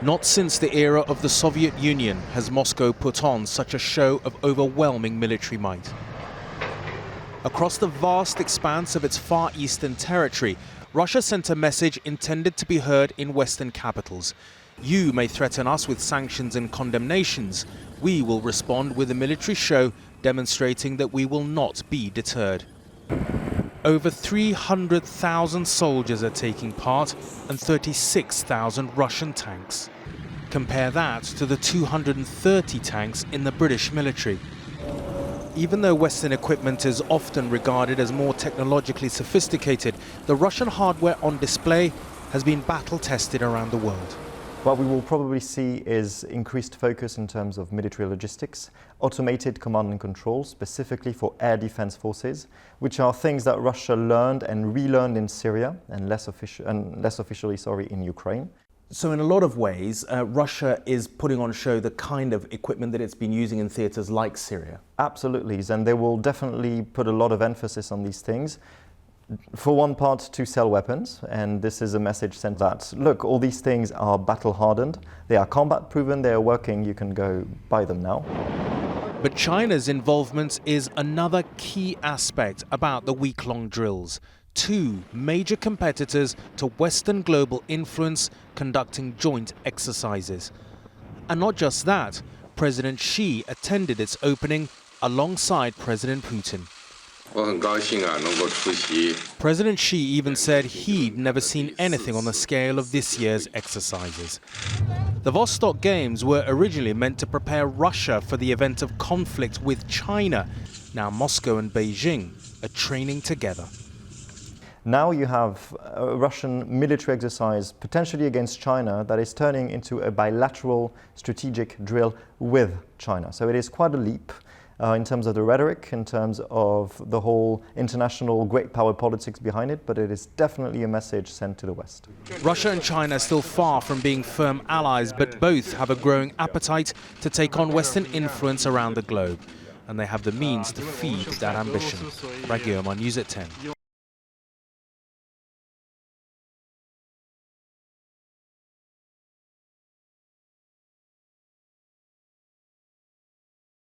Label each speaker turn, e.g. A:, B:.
A: Not since the era of the Soviet Union has Moscow put on such a show of overwhelming military might. Across the vast expanse of its far eastern territory, Russia sent a message intended to be heard in Western capitals. You may threaten us with sanctions and condemnations. We will respond with a military show demonstrating that we will not be deterred. Over 300,000 soldiers are taking part and 36,000 Russian tanks. Compare that to the 230 tanks in the British military. Even though Western equipment is often regarded as more technologically sophisticated, the Russian hardware on display has been battle-tested around the world.
B: What we will probably see is increased focus in terms of military logistics, automated command and control, specifically for air defense forces, which are things that Russia learned and relearned in Syria and less officially in Ukraine.
A: So in a lot of ways, Russia is putting on show the kind of equipment that it's been using in theatres like Syria.
B: Absolutely, and they will definitely put a lot of emphasis on these things. For one part, to sell weapons, and this is a message sent that, look, all these things are battle-hardened, they are combat-proven, they are working, you can go buy them now.
A: But China's involvement is another key aspect about the week-long drills. Two major competitors to Western global influence conducting joint exercises. And not just that, President Xi attended its opening alongside President Putin. President Xi even said he'd never seen anything on the scale of this year's exercises. The Vostok Games were originally meant to prepare Russia for the event of conflict with China. Now Moscow and Beijing are training together.
B: Now you have a Russian military exercise potentially against China that is turning into a bilateral strategic drill with China. So it is quite a leap in terms of the rhetoric, in terms of the whole international great power politics behind it, but it is definitely a message sent to the West.
A: Russia and China are still far from being firm allies, but both have a growing appetite to take on Western influence around the globe. And they have the means to feed that ambition. Ragyoma, News at 10.